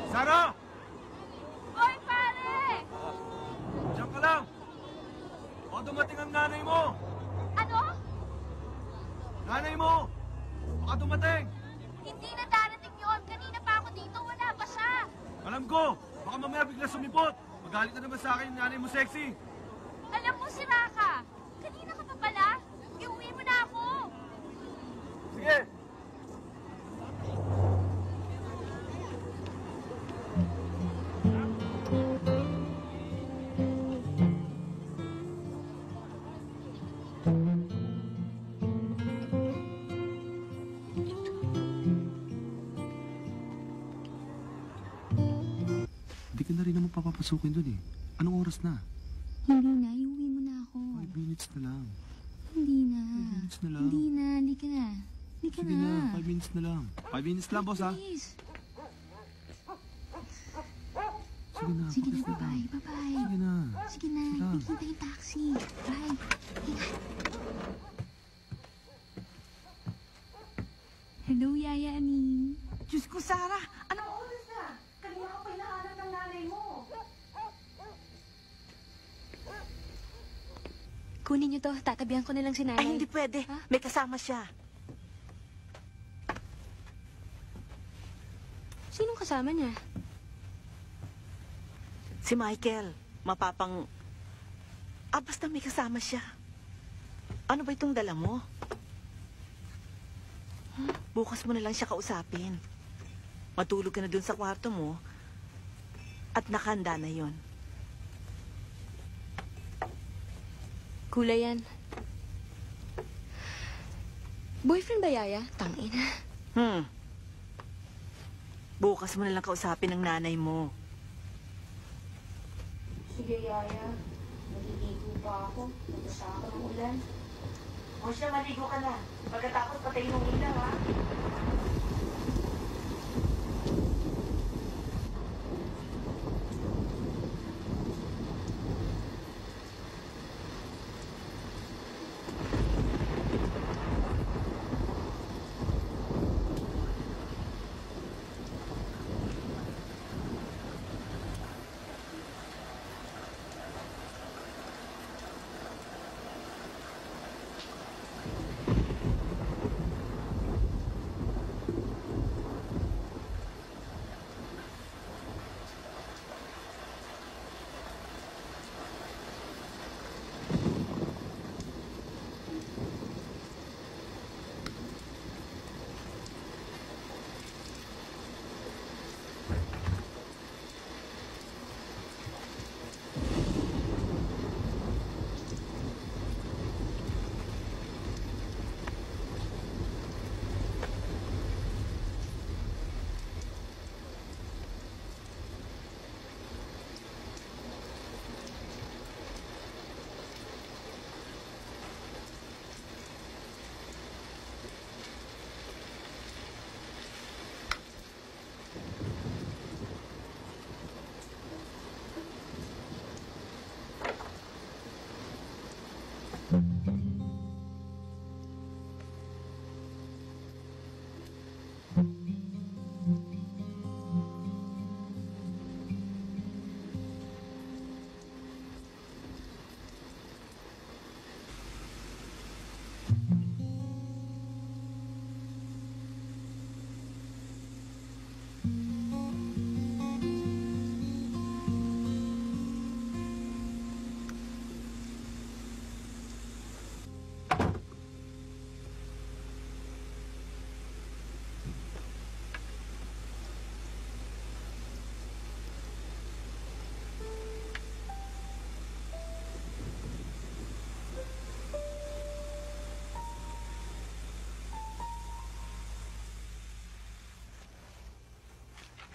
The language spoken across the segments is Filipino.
Sara! Oy, pare! Diyan ka lang! Baka dumating ang nanay mo! Ano? Nanay mo! Baka dumating! Hindi na darating yun. Kanina pa ako dito. Wala pa siya. Alam ko! Baka mamaya bigla sumipot! Magalit na naman sa akin yung nanay mo sexy! Alam mo, si Raka. Kanina ka pa pala. Iuwi mo na ako. Sige! Hindi ka na rin naman papapasukin dun eh. Anong oras na? Hindi na, iuwi mo na ako. 5 minutes na lang. Hindi na. 5 minutes na lang. Hindi na, halika na. Halika Sige na. na, 5 minutes na lang. 5 minutes lang, boss, ha? Please. Sige na, Sige na, pakis lang. bye-bye, bye-bye. Sige na. Sige na, Sige lang. hintay yung taxi. Bye. Ingat. Hello, Yaya Aning. Diyos ko, Sarah! Anong oras na? Kanina ka pa hinahanap ng nanay mo. Kunin niyo to, tatabihan ko na lang si nanay. Ay, hindi pwede. Ha? May kasama siya. Sinong kasama niya? Si Michael. Mapapang... basta may kasama siya. Ano ba itong dala mo? Bukas mo na lang siya kausapin. Matulog ka na dun sa kwarto mo at nakahanda na yon. Kulay yan. Boyfriend ba, Yaya? Tangina. Bukas mo na lang kausapin ng nanay mo. Sige, Yaya. Naliligo pa ako. Nabasa ako ng ulan. O siya, maligo ka na. Pagkatapos patayin mo ilaw, ha?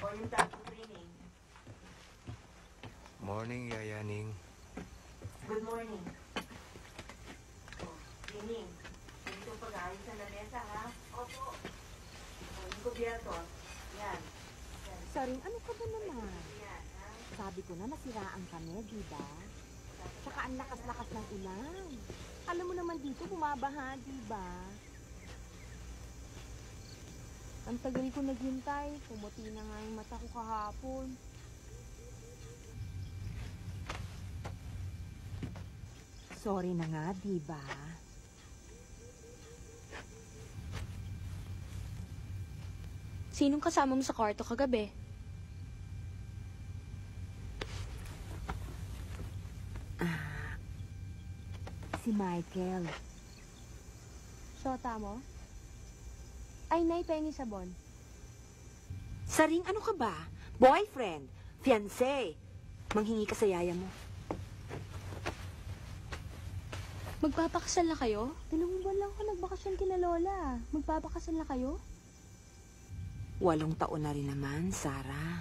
O yung dating training. Morning, Yayaning. Good morning. O, training. Dito pag-ayos na lamesa, ha? Opo. O, yung kubyerto. Yan. Saring, ano ka ba naman? Yan, ha? Sabi ko na nasiraan kami, di ba? Tsaka ang lakas-lakas ng ulan. Alam mo naman dito, bumabaha, di ba? Ang tagal ko naghintay. Pumuti na nga yung mata ko kahapon. Sorry na nga, diba? Sinong kasama mo sa kwarto kagabi? Si Michael. Sota mo? Ay, nay, pengi sabon. Saring ano ka ba? Boyfriend? Fiancé? Manghingi ka sa yaya mo. Magpapakasal na kayo? 2 buwan lang ako nagbakasyon kina Lola. Magpapakasal na kayo? 8 taon na rin naman, Sarah.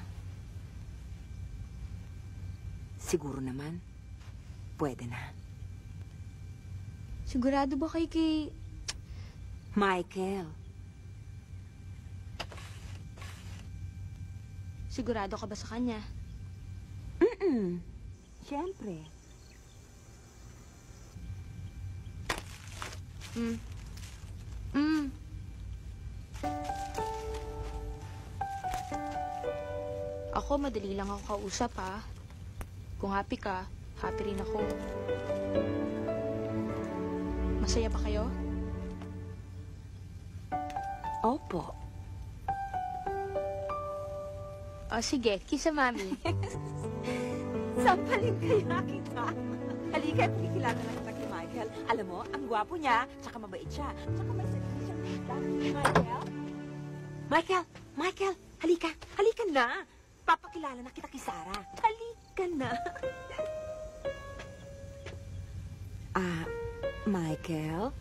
Siguro naman, pwede na. Sigurado ba kayo kay... Michael, Sigurado ka ba sa kanya? Siyempre. Ako, madali lang ako kausap, ha? Kung happy ka, happy rin ako. Masaya ba kayo? opo. O, sige, kiss sa mami. Sampalin kaya kita. Halika, pakikilala na kita kay Michael. Alam mo, ang gwapo niya, tsaka mabait siya. Tsaka may sarili siyang Michael? Michael! Michael! Halika! Halika na! Papakilala na kita kay Sarah. Halika na! Michael?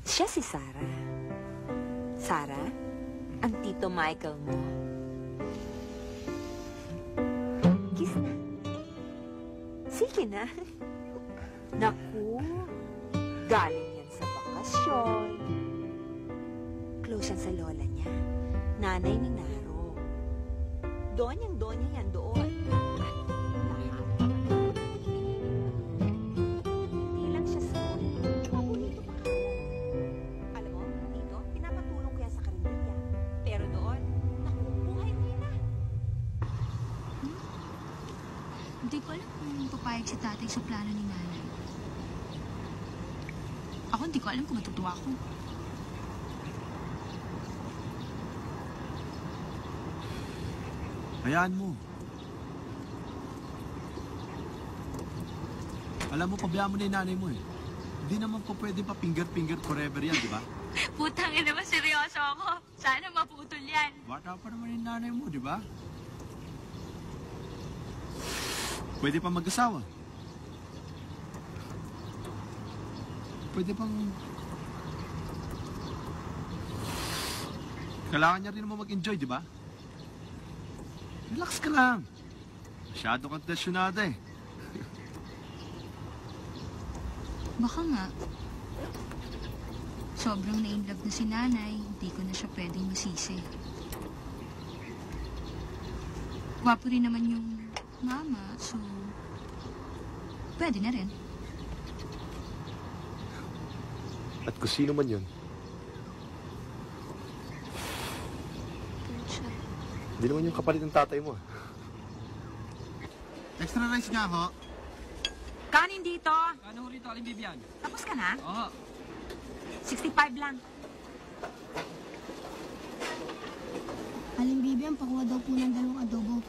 Siya si Sarah. Sarah, ang tito Michael mo. Kiss na. Sige na. Naku, galing yan sa bakasyon. Close yan sa lola niya. Nanay ni Naro. Donyang-donya yan doon. Hindi lang siya sa... Paborito pa ka. Alam mo, dito, pinapatulong ko yan sa karinderya. Pero doon, naku, buhay mo yun na. Hindi ko alam kung papayag si tatay sa plano ni nanay. Ako, hindi ko alam kung matutuwa ako. Hayaan mo. Alam mo, pabayaan mo na yung nanay mo eh. Hindi naman po pwede pa finger-finger forever yan, di ba? Putang ina ba, seryoso ako. Sana maputol yan. Bata pa naman yung nanay mo, di ba? Pwede pa mag-asawa. Pwede pang... Kailangan niya rin naman mag-enjoy, di ba? Relax ka lang. Masyado kang tensyonada eh. Baka nga. Sobrang na-inlove na si nanay, hindi ko na siya pwedeng masisi. Gwapo rin naman yung mama, so... pwede na rin. At kung sino man yun, hindi naman yung kapalit ng tatay mo. Extra rice nga ho. Kanin dito. Ano ho rito, Aling Bibian? Tapos ka na? Oo. 65 lang. Aling Bibian, pakuha daw po ng 2 adobo.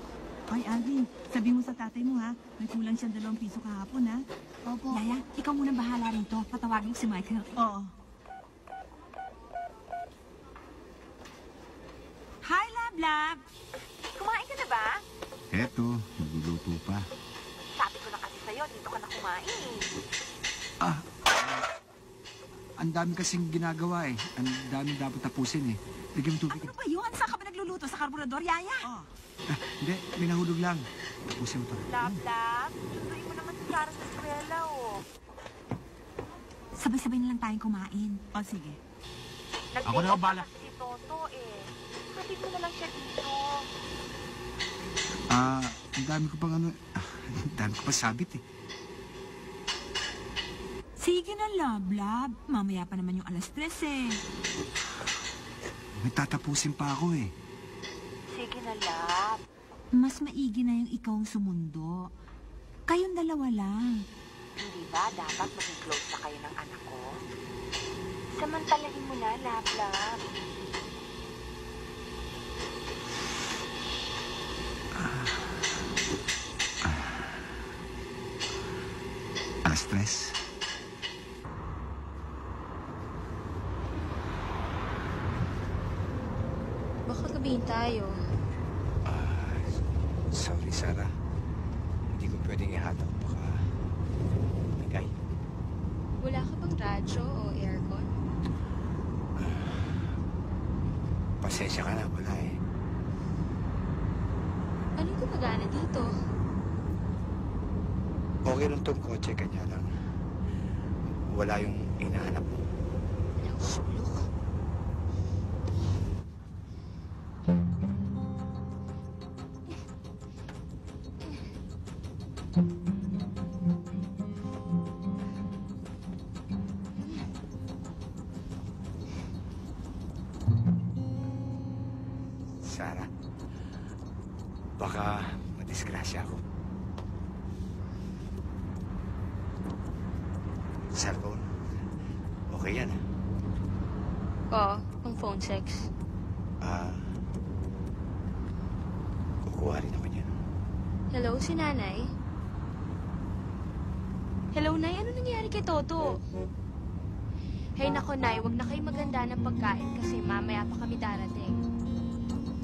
Ay, Alvin, sabi mo sa tatay mo, ha? May kulang siyang 2 piso kahapon, ha? Opo. Yaya, ikaw muna bahala rito. Patawagin ko si Michael. Oo. Hi, Lab-Lab! Kumain ka na ba? Eto, nagluluto pa. Sabi ko na kasi sa'yo, dito ka na kumain. Ang dami kasing ginagawa eh. Ang dami dapat tapusin eh. Bigyan mo tubig. Ano ba yun? Saan ka ba nagluluto? Sa karburador, Yaya? Hindi, may nahulog lang. Tapusin mo to. Lab-Lab, tuloy mo naman si Sarah sa eskwela, oh. Sabay-sabay na lang tayong kumain. O, sige. Ako na ang bala. Si Toto, eh. Hatid mo na lang siya dito. Ang dami ko pang ano... ang dami ko pa sabit eh. Sige na, Lab-Lab. Mamaya pa naman yung 3:00, eh. May tatapusin pa ako eh. Sige na, love. Mas maigi na yung ikaw ang sumundo. Kayong dalawa lang. Hindi ba dapat maging close na kayo ng anak ko? Samantalahin mo na, love. Alas 3. Baka gabihin tayo. Sorry, Sarah. Hindi ko pwedeng ihatag. Baka bigay. Wala ka bang radyo o aircon? Pasensya ka na, wala eh. Anong gumagana dito? Okay lang tong kotse, kanya lang. Wala yung inahanap mo. Walang sulok. Sarah, baka madisgrasya ako. Cellphone, okay yan. Oo, pang phone sex. Kukuha rin naman yan. Hello, si Nanay? Hello, Nay. Ano nangyari kay Toto? Hey, nako, Nay. Huwag na kayo maganda ng pagkain kasi mamaya pa kami darating.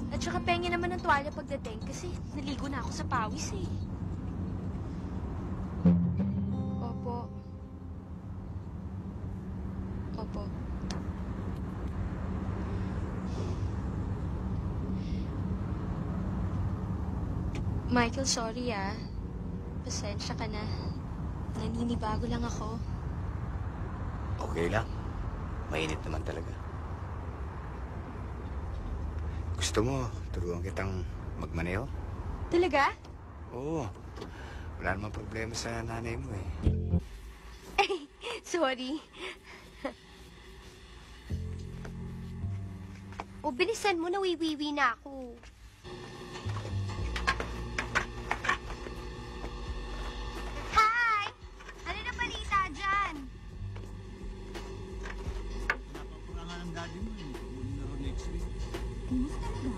At saka pengi naman ng tuwalya pagdating kasi naligo na ako sa pawis eh. Opo. Opo. Michael, sorry ah. Pasensya ka na. Naninibago lang ako. Okay lang. Mainit naman talaga. Gusto mo, turuan kitang magmaneho? Talaga? Oo. Wala namang problema sa nanay mo eh. Sorry. O, bilisan mo, nawiwiwi na ako. Hi! Ano na balita dyan? Napaparangan ang daddy mo eh. Kunin na rin next week. Ayos talaga?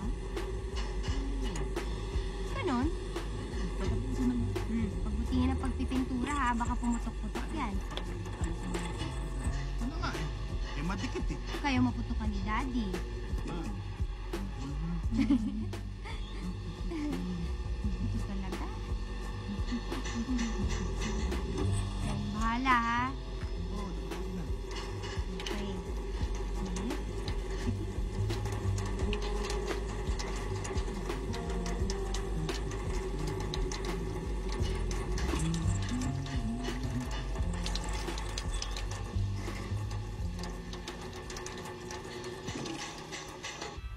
Ganon? Pagbutihin ang pagpipintura ha, baka pumutok-putok yan. Ano nga eh? Eh, madikit eh. Kayo maputukan ni Daddy. Ito talaga. Kayong bahala ha. Okay.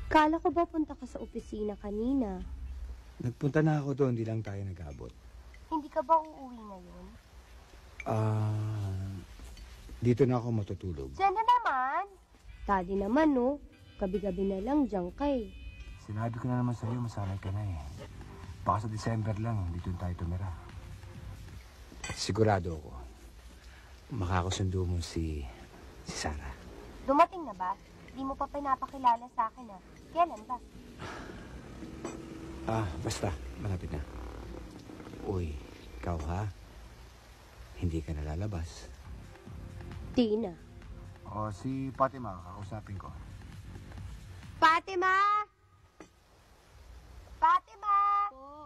Kala ko ba punta ka sa opisina kanina? Nagpunta na ako doon, hindi lang tayo nag-abot. Hindi ka ba uuwi ngayon? Dito na ako matutulog. Diyan na naman. Tadi naman, no? Gabi-gabi na lang diyan kay. Sinabi ko na naman sa'yo, masanay ka na eh. Baka sa December lang, dito tayo tumira. Sigurado ako, makakasundo mo si Sarah. Dumating na ba? Di mo pa pinapakilala sa akin, ah. Kailan ba? Basta, malapit na. Uy, ikaw ha? Hindi ka nalalabas. Di na. O, si Fatima, kakausapin ko. Fatima! Fatima! Po.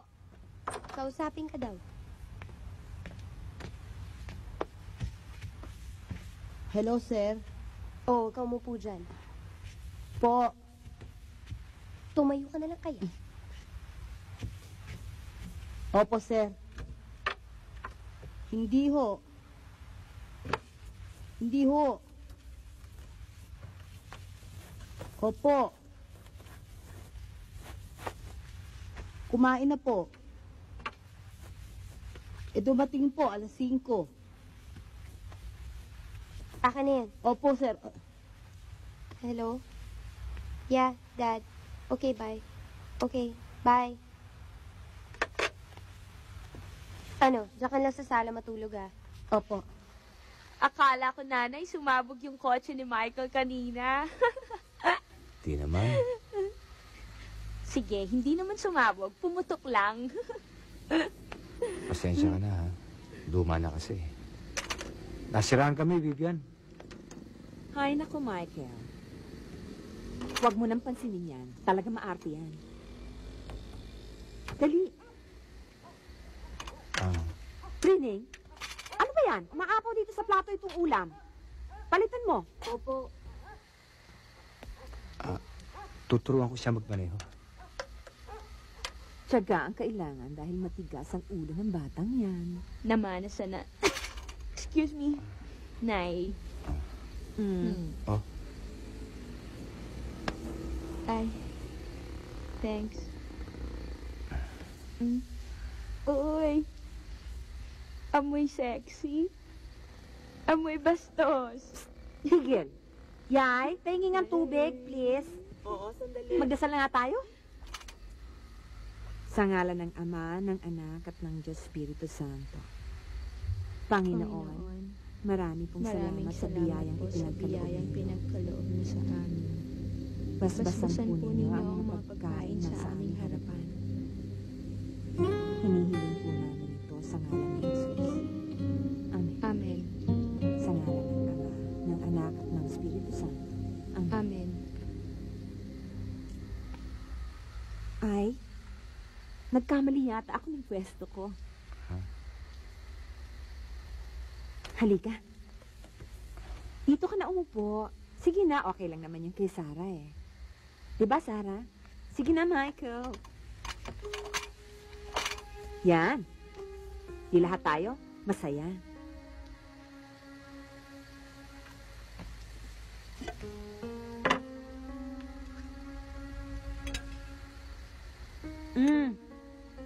Kausapin ka daw. Hello, sir. Oo, ikaw mo po dyan. Po. Tumayo ka na lang kaya. Opo, sir. Hindi ho. Hindi ho. Opo. Kumain na po. Dumating po, alas 5. Akin na yan. Opo, sir. Hello? Yeah, Dad. Okay, bye. Okay, bye. Ano, diyan ka lang sa sala matulog ah. Opo. Akala ko, nanay, sumabog yung kotse ni Michael kanina. Di naman. Sige, hindi naman sumabog. Pumutok lang. Pasensya ka na, ha? Luma na kasi. Nasiraan kami, Vivian. Hay nako, Michael. Huwag mo nang pansinin yan. Talaga maarte yan. Dali. Rining, ano ba yan? Umaapaw dito sa plato itong ulam. Palitan mo. Opo. Tuturuan ko siya magmaneho. Tiyaga ang kailangan dahil matigas ang ulo ng batang yan. Namana sana. Excuse me. Nay. Oh. Ay. Thanks. Uy. Amoy sexy. Amoy bastos. Higil. Yay, pahingin ng tubig, please. Oo, sandali. Magdasal na nga tayo. Sa ngalan ng Ama, ng Anak, at ng Diyos Espiritu Santo. Panginoon, marami pong Maraming salamat sa biyayang po sa biyayang ipinagkaloob pinagkaloob niyo sa amin. Basbasan po ninyo ang mga pagkain sa aming harapan. Hinihiling po namin ito sa ngalan ni Jesus. Amen. Amen. Sa ngalan ng Ama, ng Anak, at ng Espiritu Santo. Amen. Amen. Ay, nagkamali yata ako ng pwesto ko. Halika. Dito ka na umupo. Sige na, okay lang naman yung kay Sarah eh. Diba, Sarah? Sige na, Michael. Yan. Di lahat tayo masaya.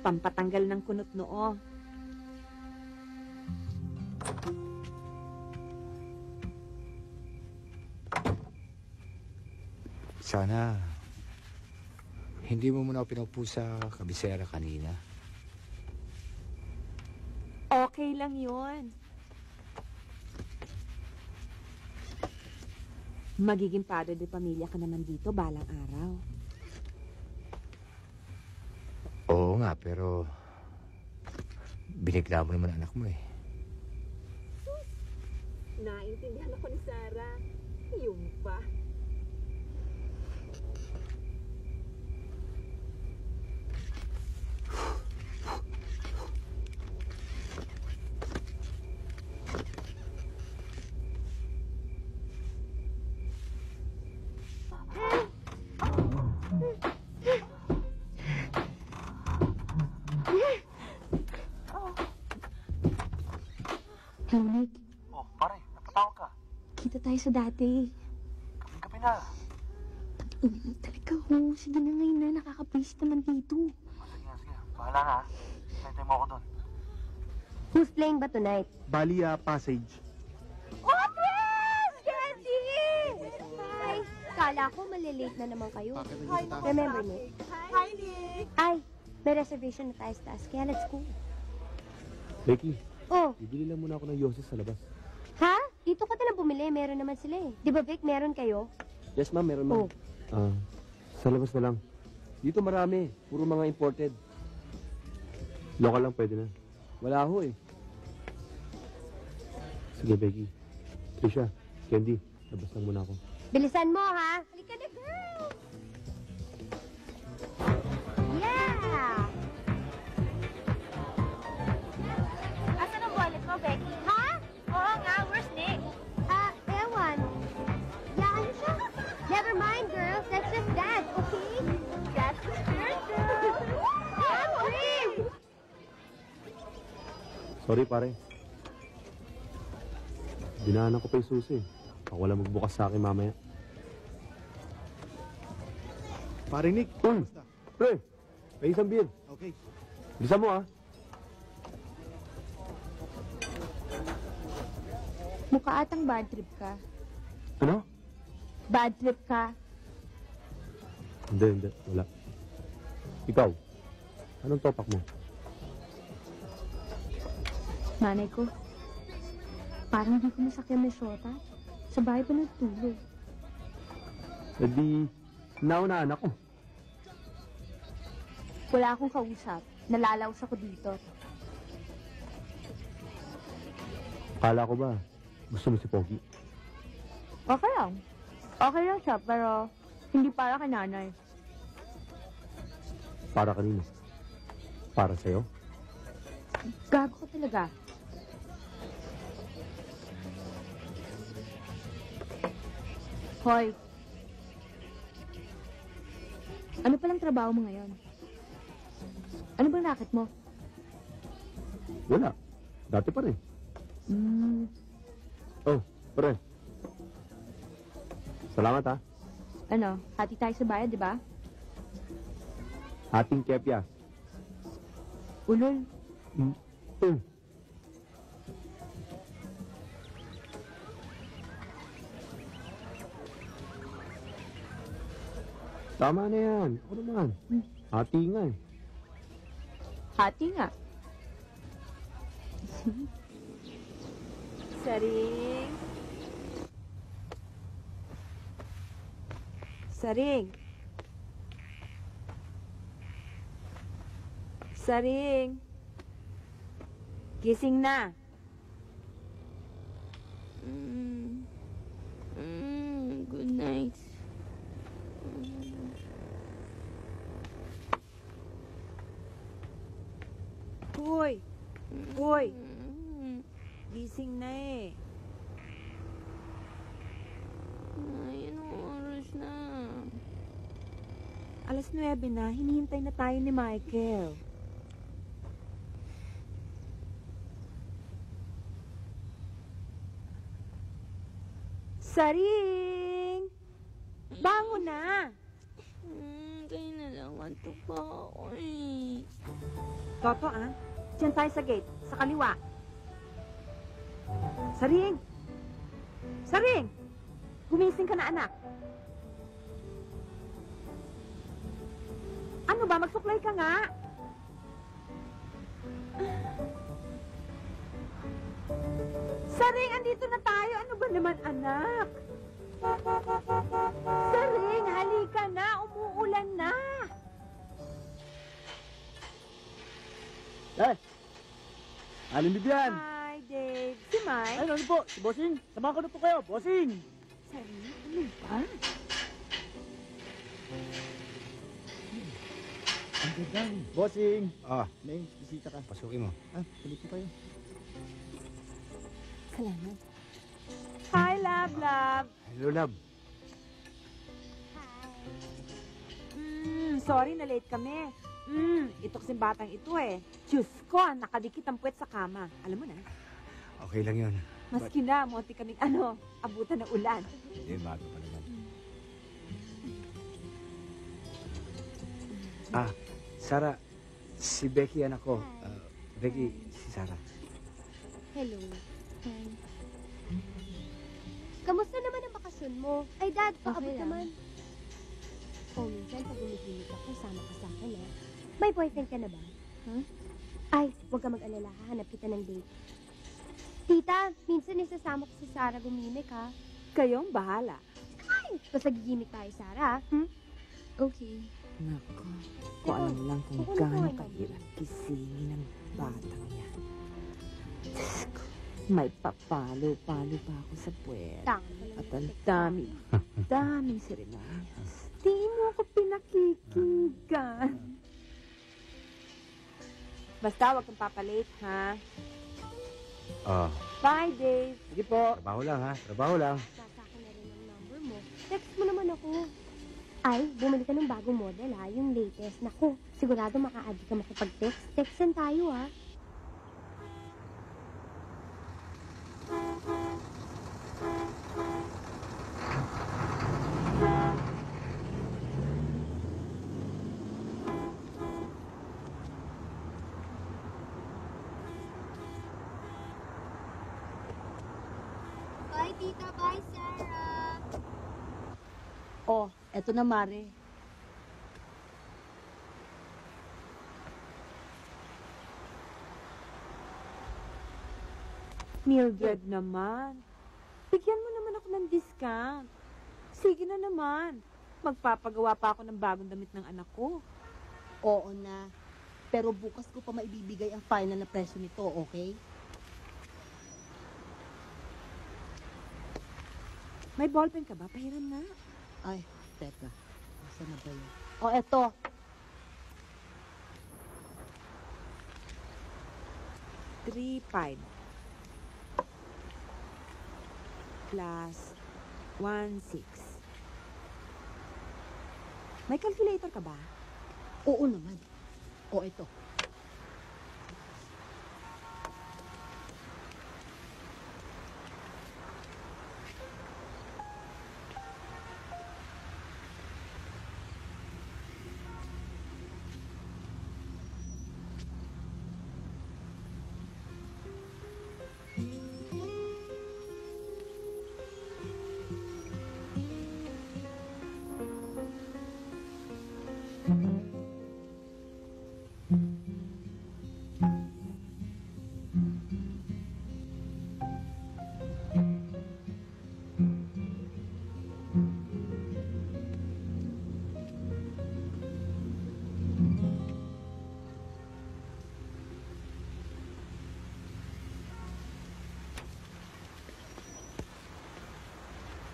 Pampatanggal ng kunot noo. Sana, hindi mo muna ako pinaupo sa kabisera kanina. Okay lang yun. Magiging padre de pamilya ka naman dito balang araw. Oo nga, pero binigla mo naman anak mo eh. Naintindihan ako ni Sarah. Yung pa. Nick, Oh, pare, napatawag ka. kita tayo sa dati. Gabi na. Talaga, ho. Sige na ngayon na. Nakaka-paste naman dito. Sige. Bahala na. Sentay mo ako doon. Who's playing ba tonight? Balia Passage. Candy! Hi! Kala ko malilate na naman kayo. Remember, Nick? Hi, Nick. Ay, may reservation na tayo sa taas, kaya let's go. Becky, Oh, bibili lang muna ako ng Yoses sa labas. ha? Dito ka na lang bumili, meron naman sila eh. Di ba, Vic, meron kayo? Yes, ma'am, meron ma'am. Oh. Sa labas na lang. Dito marami. Puro mga imported. Local lang pwede na. Wala ho eh. Sige, Becky. Trisha, Candy, labas lang muna ako. Bilisan mo, ha? Halika na, girl! Yeah! Asan ang wallet mo, Becky? Ha? Oo nga, where's Nick? Ewan. Yaan siya. Never mind, girls. That's just Dad, okay? That's the spirit, girl. I'm free! Sorry, pare. Dinaanan ko pa yung susi. Ako wala magbukas sa akin mamaya. Pare Nick, basta. Pre, may isang beer. Okay. Bilisan mo, ah. Mukha atang bad trip ka. Ano? Bad trip ka. Hindi. Wala. Ikaw, anong topak mo? Nanay ko, parang hindi ko masakyan ng shota. Sa bahay pa nagtulog. E di, naunaan ako. Wala akong kausap. Nalalaos ako dito. Kala ko ba, gusto mo si Pogi? Okay lang. Okay lang siya, pero hindi para kay nanay. Para kanino? Para sa'yo? Gago ka talaga. Hoy. Ano palang trabaho mo ngayon? Ano bang racket mo? Wala. Dati pa rin. Oh, pre. Salamat ha. Ano, hati tayo sa bayad, di ba? Ating kepya. Ulol. Tama na yan. Ako naman. Hati nga eh. Hati nga. Saring. Saring. Saring. Gising na. Good night. Hoy. Hoy. Gising na eh. Ay, anong oras na? Alas 9 na, hinihintay na tayo ni Michael. Saring! Bango na! Kaya na lang. Antok pa ako eh. Toto, ah. Diyan tayo sa gate, sa kaliwa. Saring! Saring! Gumising ka na, anak. Ano ba? Magsuklay ka nga. Saring, andito na tayo. Ano ba naman, anak? Saring, halika na. Umuulan na. Alin Bibian? Hi, Dave. Si Mike. Ay, ano po? Si Bossing. Samahan ko na po kayo, Bossing. Saring, ano ba? Ang ganda. Bossing. Ah, May bisita ka. pasukin mo. Tuloy po kayo. Salamat. Hi, love. Hello, love. Sorry na late kami. Ito kasing batang ito eh. Diyos ko, nakadikit ang puwet sa kama. Alam mo na, Okay lang yun. maski na, monti kaming abutan ng ulan. Hindi, bago pa naman. Sarah, si Becky anak ko. Becky, si Sarah. Hello. Hi. Kamusta naman ang bakasyon mo? Ay, Dad, paabot lang. naman. Minsan pag umigilit ako, sama ka sa akin, eh. May boyfriend ka na ba? Huh? Ay, huwag ka mag-alala, hahanap kita ng date. Tita, minsan isasama ko si Sarah gumimik, ha? Kayong bahala. Ay, basta gigimik tayo, Sarah, ha? Okay. Nako, kung alam lang kung Kukunin ko gaano yung kahirap gisingin ng batang yan. Diyos ko, may papalo-palo pa ako sa puwet. At ang daming seremonyas. Di mo ako pinakikinggan. Basta, wag kang papalate, ha? Bye, Dave. Sige po. Trabaho lang, ha? Trabaho lang. Nasa akin na rin ang number mo. Text mo naman ako. Ay, bumili ka ng bagong model, ha? Yung latest. Naku, sigurado maka-add ka makapag-text. Textan tayo, ha? Bye, Tita. Bye, Sarah. Oh, eto na, Mare. Mildred naman. Bigyan mo naman ako ng discount. Sige na naman. Magpapagawa pa ako ng bagong damit ng anak ko. Oo na. Pero bukas ko pa maibibigay ang final na presyo nito, okay? May ballpen ka ba? Pahiram na. Ay, teka. Saan na ba yun? O, eto. $3.5 plus 1.6. May calculator ka ba? Oo naman. O, eto.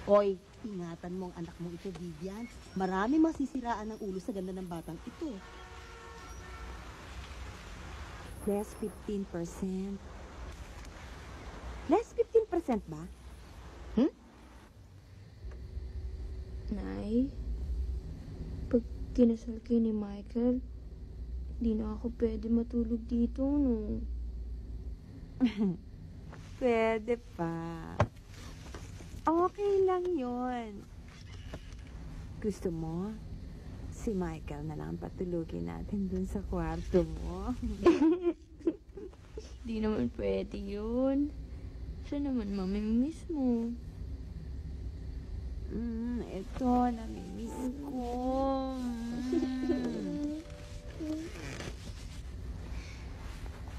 Hoy, ingatan mo ang anak mo ito, Vivian. Marami masisiraan ng ulo sa ganda ng batang ito. Less 15%. Less 15% ba? Nay, pag kinasal kayo ni Michael, hindi na ako pwede matulog dito, no? Pwede pa. Okay lang yon. Gusto mo? Si Michael na lang patulugin natin dun sa kwarto mo. Di naman pwede yun. Siya naman mamimiss mo. Ito, namimiss ko.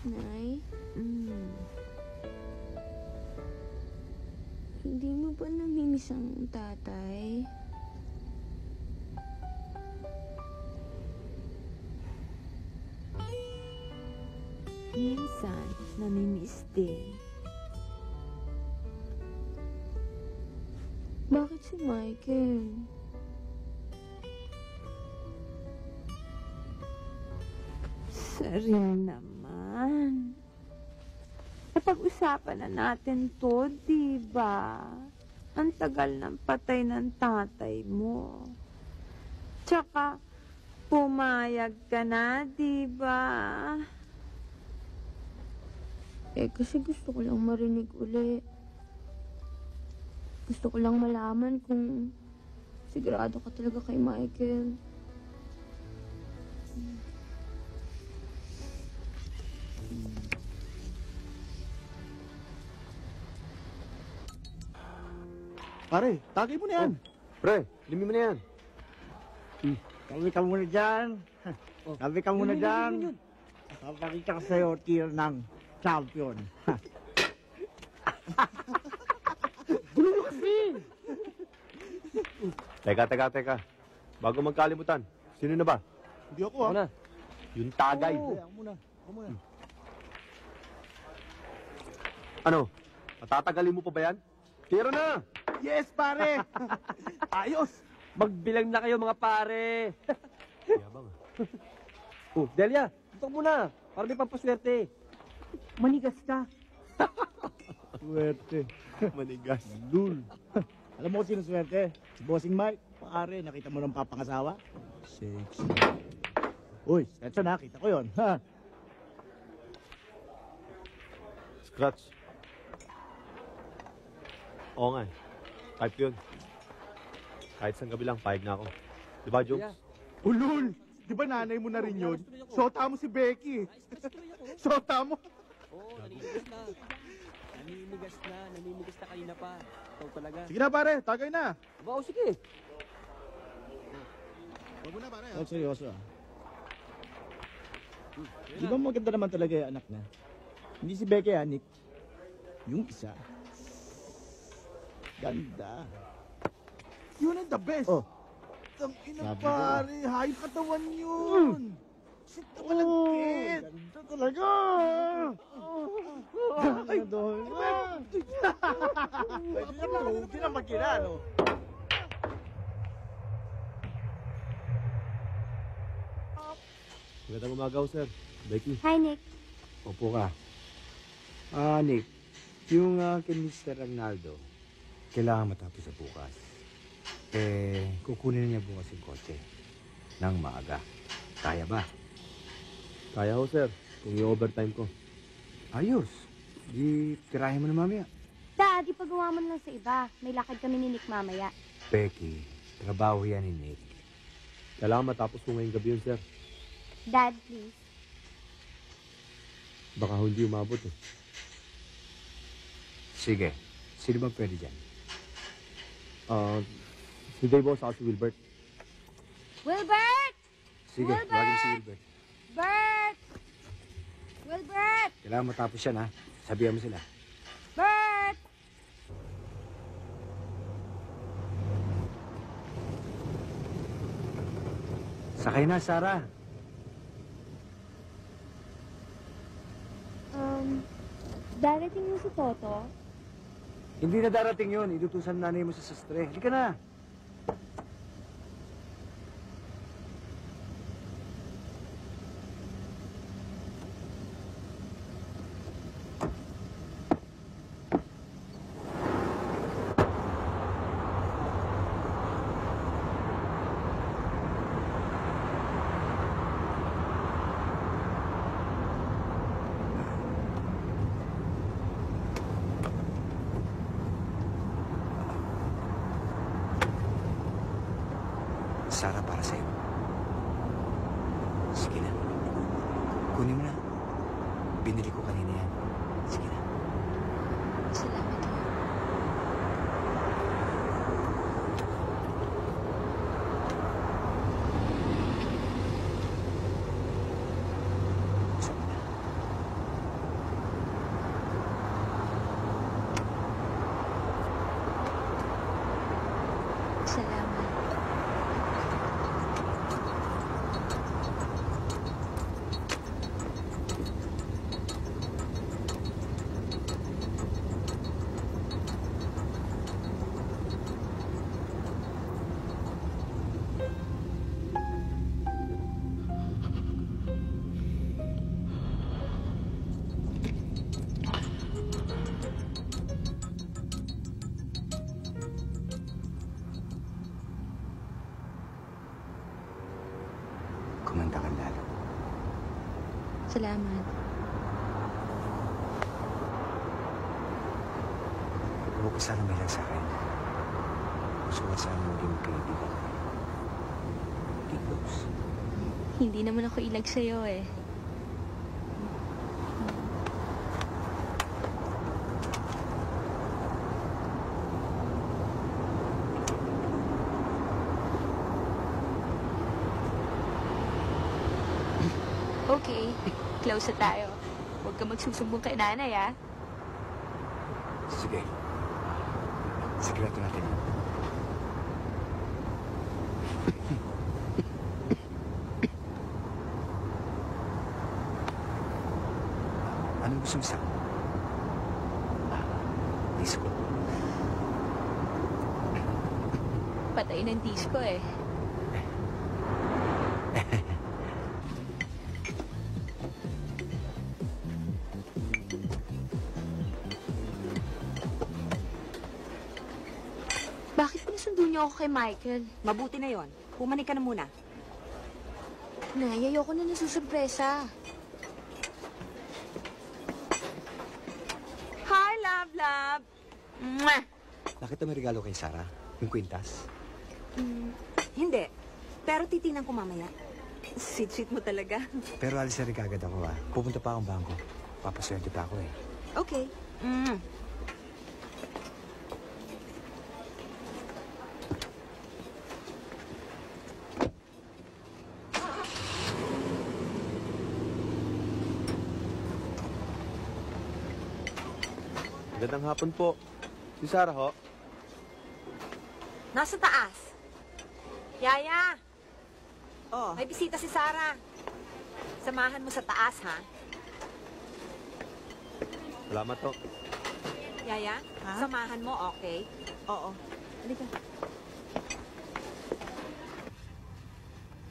Nay? Hindi mo ba namimiss ang tatay? Minsan, namimiss din. Bakit si Michael? Saril naman. Napag-usapan na natin to, diba? Ang tagal ng patay ng tatay mo. Tsaka, pumayag ka na, diba? Kasi gusto ko lang marinig uli. Gusto ko lang malaman kung sigurado ka talaga kay Michael. Pare, tagay mo na yan. Pre, limi mo na yan. Tabi ka muna dyan. Tabi ka muna dyan. Papakita ko sa'yo, tier ng champion. Gulo nyo kasi! Teka. Bago magkalimutan, sino na ba? Hindi ako, ha? Na. Yung tagay. Ako muna. Ano? Matatagalin mo pa ba yan? Tira na! Yes, pare! Ayos! Magbilang na kayo mga pare. Yabang Oh, Delia, tutok mo na. Para may pampaswerte. Manigas ka. Swerte. Manigas. Dul. Alam mo kung sino swerte? Si Bossing Mike. Pare, nakita mo ng papangasawa? Sexy. Uy, eto na, kita ko yun. Ha? Scratch. Oo nga. Type yun. Kahit saan gabi lang, pahig na ako. Di ba, Jokes? Ulul! Di ba nanay mo na rin yun? Sota mo si Becky. Sota mo. Oo, naninigas na kanina pa. Ikaw talaga. Sige na pare, tagay na. Aba, sige. Huwag mo na pare. Oh, seryoso ah. Di ba maganda naman talaga yung anak na? Hindi si Becky, Nick. Yung isa. Ganda. Yun ang the best. Oh. Tangina pare, hayop katawan yun. Shit na malagkit. Ganda talaga. Ay, doon. Hindi na magkina, no? Magandang umaga ho, sir. Becky. Hi, Nick. Opo ka. Nick, yung kay Mr. Agnaldo, kailangan matapos sa bukas. Kukunin niya bukas yung kotse ng maaga. Kaya ba? Kaya ho, sir. Kung i-overtime ko. Ayos. Di tirahin mo na mamaya. Dad, ipagawa mo lang sa iba. May lakad kami ni Nick mamaya. Becky, trabaho yan ni Nick. Kailangan matapos ko ngayong gabi yun, sir. Dad, please. Baka hindi umabot eh. Sige. Sino ba pwede dyan? Si Dave o saka si Wilbert. Wilbert! Sige, tawagin mo si Wilbert. Bert! Wilbert! Kailangan matapos yan, ha? Sabihan mo sila. Bert! Sakay na, Sarah. Darating mo si Toto? Hindi na darating yun. Idutusan nanay mo sa sastre. Halika na. Sarah, para sa'yo. Sige na. Kunin mo na. Binili ko kanina yan. Sige na. Salamat ho. Gusto mo na. Salamat. Kumanda ka lalo. Salamat. Huwag ka sana may lang sa akin. Gusto ko sana maging kaibigan. Be close. Hindi naman ako ilag sa'yo eh. Okay, close na tayo. Huwag ka magsusumbong kay nanay, ah. Sige. Sikreto natin yun. Anong gusto mo sa akin? Disco. Patay ng disco eh. Bakit pinasundo niyo ako kay Michael? Mabuti na yon. Pumanik ka na muna. Nay, ayoko na nasusurpresa. Hi, love. Mwah! Nakita may regalo kay Sarah? Yung kwintas? Hindi. Pero titingnan ko mamaya. Sweet mo talaga. Pero alis na rin kagad ako, ha? Pupunta pa akong bangko. Papaswerte pa ako, eh. Okay. Magandang hapon po. Si Sarah ho? Nasa taas. Yaya, Oh, may bisita si Sarah. Samahan mo sa taas, ha? Salamat ho. Yaya, Ha? samahan mo, okay? oo. Halika.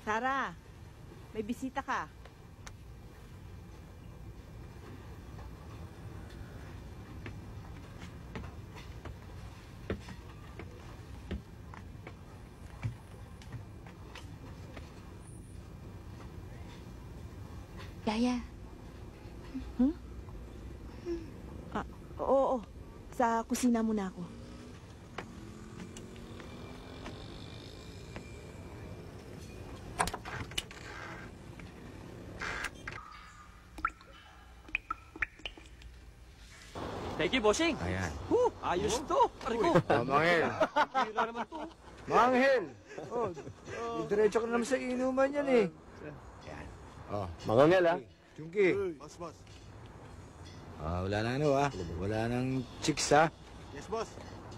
Sarah, may bisita ka. Yaya, Oo, sa kusina muna ako. Thank you, bossing. Ayan. Ayos to. Ariko. Mangel. Bira naman to. Mangel. Oh, diretso ka naman sa inuman yan eh. Ayan. Oh, Mangangel ha? Chungki. Boss, boss. Wala na ano Wala nang chicks ha. Yes, boss.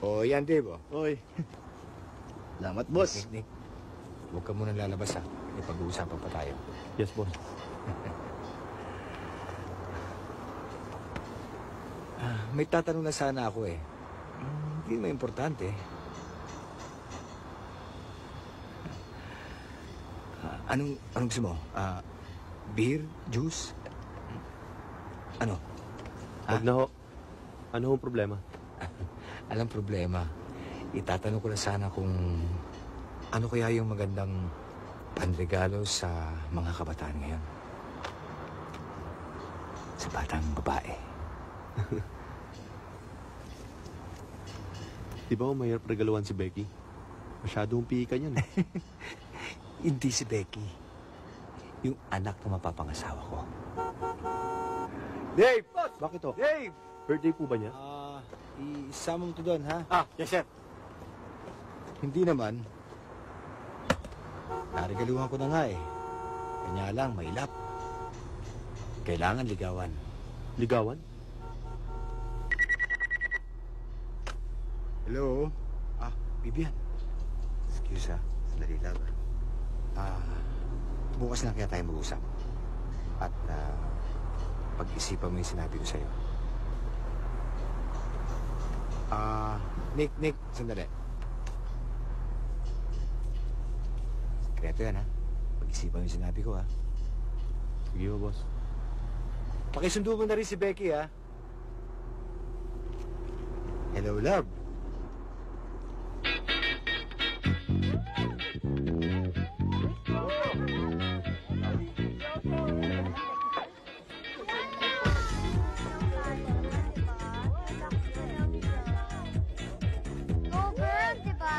O yan, Dave. Oy. Salamat, boss. Nick, huwag ka muna lalabas ha. May pag-uusapan pa tayo. Yes, boss. May tatanong na sana ako eh. Hindi naman importante. Anong gusto mo? Beer? Juice? Ano? Huwag na ho. Ano hong problema? Alam problema. Itatanong ko na sana kung ano kaya yung magandang panregalo sa mga kabataan ngayon. Sa batang babae. Di ba mahirap regaluhan si Becky? Masyadong pika niyan. Hindi si Becky. Yung anak na mapapangasawa ko. Dave! Bakit ho? Dave! Birthday po ba niya? Isama mo to doon, ha? Yes, sir. Hindi naman. Naregaluhan ko na nga eh. Kanya lang, mailap. Kailangan ligawan. Ligawan? Hello? Bibian. Excuse ha. Sandali lang. Bukas na kaya tayo mag-usap. At pag-isipan mo yung sinabi ko sa'yo. Nick, sandali. Sekreto yan ha. Pag-isipan mo yung sinabi ko ha. Sige ho, boss. Pakisundo mo na rin si Becky ha. Hello, love. Go girl, diba?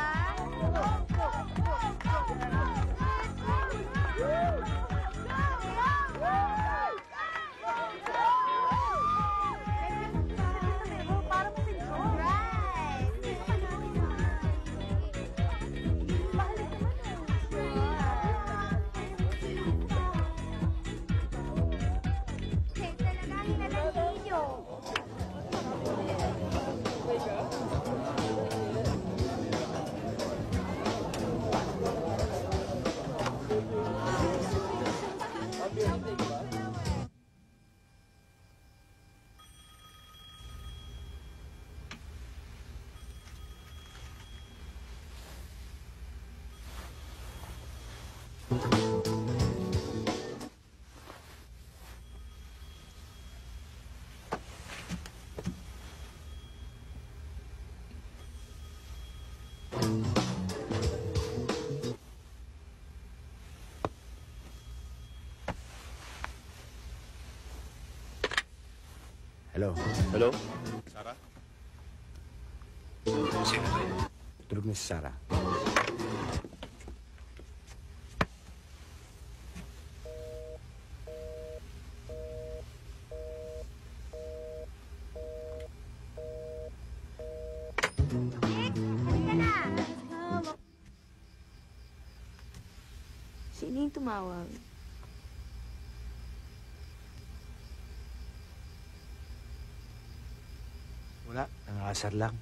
Hello? Hello? Sarah? Sino ba? Tulog na si Sarah. sino yung tumawag? Wala Wala, nangasar lang.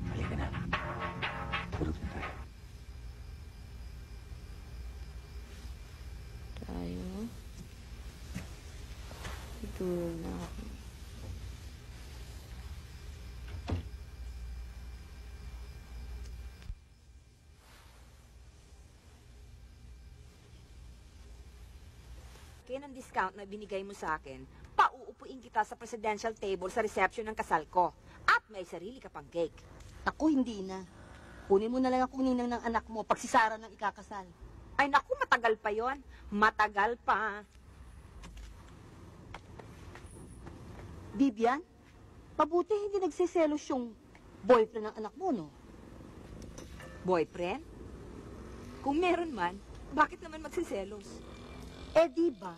Halika na. Tulog na tayo. Tayo. Tutulog na ako. Kaya ng discount na binigay mo sa akin, pauupuin kita sa presidential table sa reception ng kasal ko. At may sarili ka pang cake. Ako, hindi na. Kunin mo na lang ako ninang ng anak mo pag si Sarah nang ikakasal. Ay naku, matagal pa yon. Matagal pa. Vivian, mabuti hindi nagsiselos yung boyfriend ng anak mo, no? Boyfriend? Kung meron man, bakit naman magsiselos? Eh, di ba?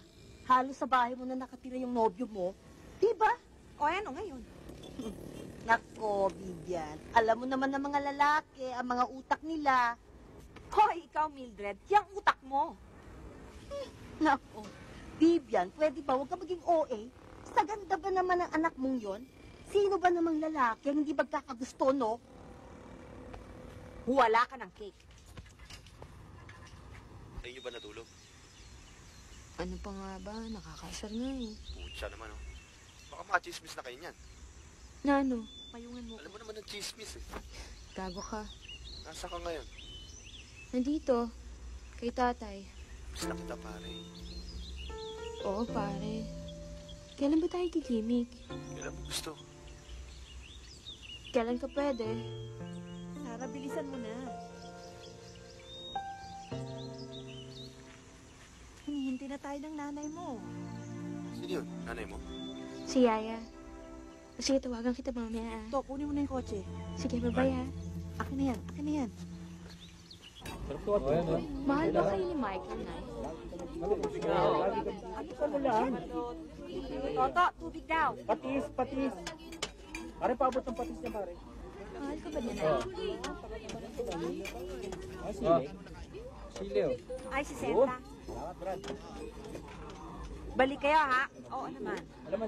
Halos sa bahay mo na nakatira yung nobyo mo. Di ba? O ano ngayon? Nako, Vivian. Alam mo naman ng mga lalaki, ang mga utak nila. Hoy, ikaw, Mildred, yung utak mo. Nako, Vivian, pwede ba? Huwag ka maging OA. Sa ganda ba naman ng anak mong yon? Sino ba namang lalaki ang hindi magkakagusto, no? Wala ka ng cake. Hindi nyo ba natulog? Ano pa nga ba? Nakakasar nga eh. Pucha naman, oh. Baka makachismis na kayo niyan. Na ano? Payungan mo Alam mo naman ng chismis, eh. Gago ka. Nasa ka ngayon? Nandito. Kay tatay. Miss na kita, pare. Oo, pare. Kailan ba tayo gigimik? Kailan mo gusto? Kailan ka pwede? Sara, bilisan mo na. Hinihintay na tayo ng nanay mo. Sino yun? Nanay mo? Si Yaya. Sige, tawagan kita mamaya. To, kunin mo na yung kotse. Sige, bye-bye ha. Akin na yan, akin na yan. Mahal ba kayo ni Michael, Nay? Ano ka mo lang? Toto, tubig daw. Patis, patis. Pare, paabot ng patis niya, pare. Mahal ka ba niya, Nay? Sili, oh. Ay, si Senta. Balik kayo, ha? Oo naman.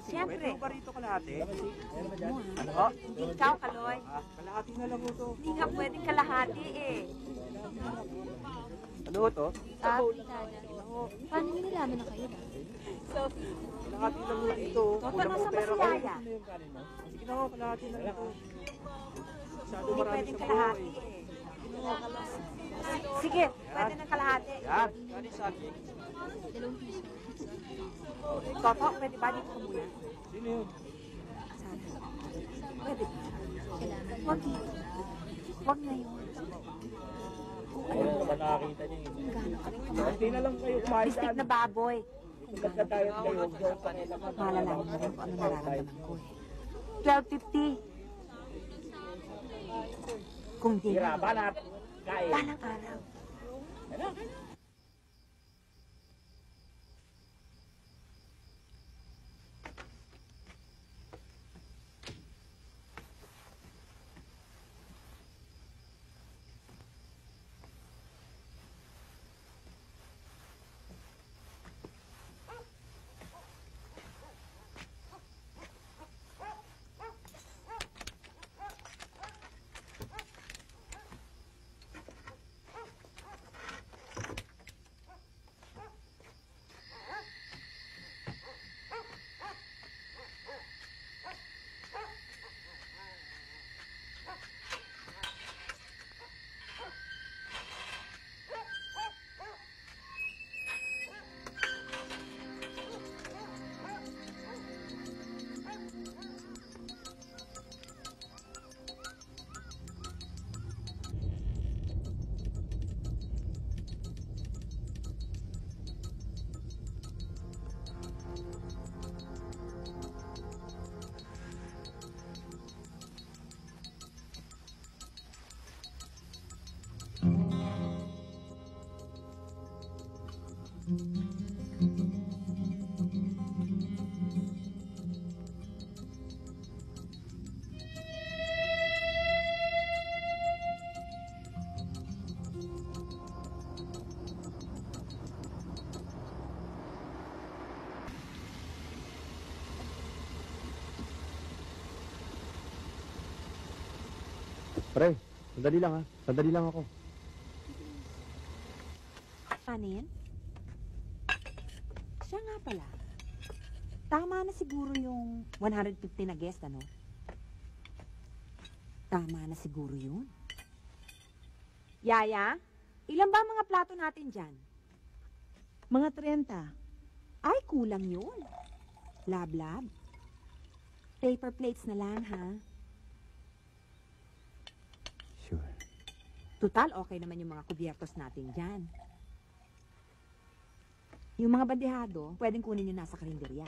Siyempre. Pwede ba rito kalahati? Ano? Hindi ikaw, Kaloy. Kalahati na lang ito. Hindi nga pwedeng kalahati, eh. Ano to? Pitada. Paano niyo nalaman na kayo, Nay? Kalahati lang ito. Toto, nasa ba si Yaya? Sige na ako, kalahati na lang ito. Masyado Hindi marami pwedeng sa kalahati, buhay. eh. Sige, pwede ng kalahati. Yan, yan yung sabi. 2 piso. Toto, pwede ba dito ka muna? Sino yun? Pwede. Salamat. Huwag dito. Huwag ngayon. Ayun naman nakakita niya yun. Hindi na lang kayo kumain Bistik na baboy. Ba't na tayo kayo? Malalaman mo rin kung ano nararamdaman ko, eh. 12:50. Kung di Tira, banat. Kain. balang araw. Pre, sandali lang ha. Sandali lang ako. Anin? Siya nga pala. Tama na siguro yung 150 na guest, ano? Tama na siguro yun. Yaya, ilan ba ang mga plato natin dyan? Mga 30. Ay, kulang yun. Lab-lab. Paper plates na lang, ha? Sure. Total, okay naman yung mga kubyertos natin dyan. Yung mga bandehado, pwedeng kunin nyo nasa karinderya.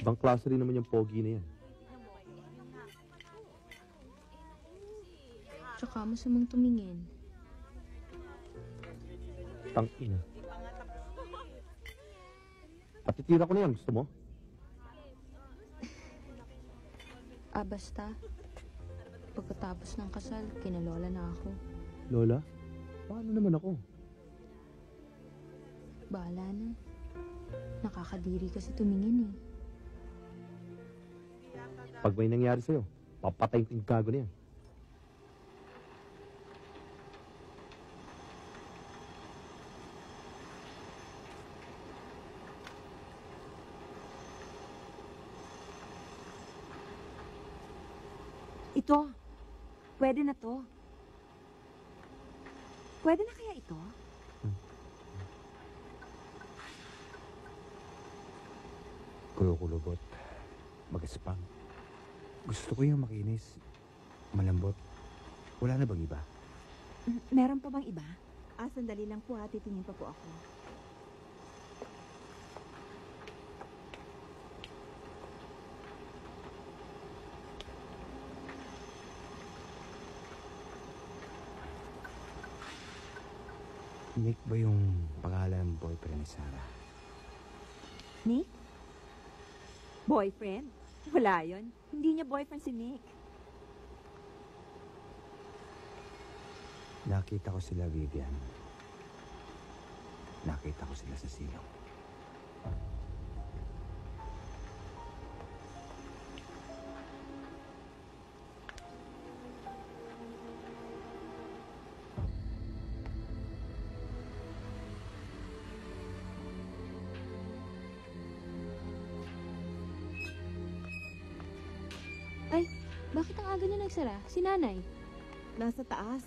Ibang klase rin naman yung pogi na yan. Tsaka masamang tumingin. Tangina. Patitira ko na yan. Gusto mo? Basta. Pagkatapos ng kasal, kinalola na ako. Lola? Paano naman ako? Bahala na. Nakakadiri kasi tumingin eh. Pag may nangyari sa'yo, papatayin ko yung gago na yan. Ito. Pwede na to. Pwede na kaya ito? Kulukulubot. Magaspang. Gusto ko yung makinis. Malambot. Wala na bang iba? Meron pa bang iba? Sandali lang po ha. Titingin pa po ako. Nick ba yung pangalan ng boyfriend ni Sarah? Nick? Boyfriend? Wala yon. Hindi niya boyfriend si Nick. Nakita ko sila, Vivian. Nakita ko sila sa silong. Bakit ang aga niya nagsara? Si nanay. Nasa taas.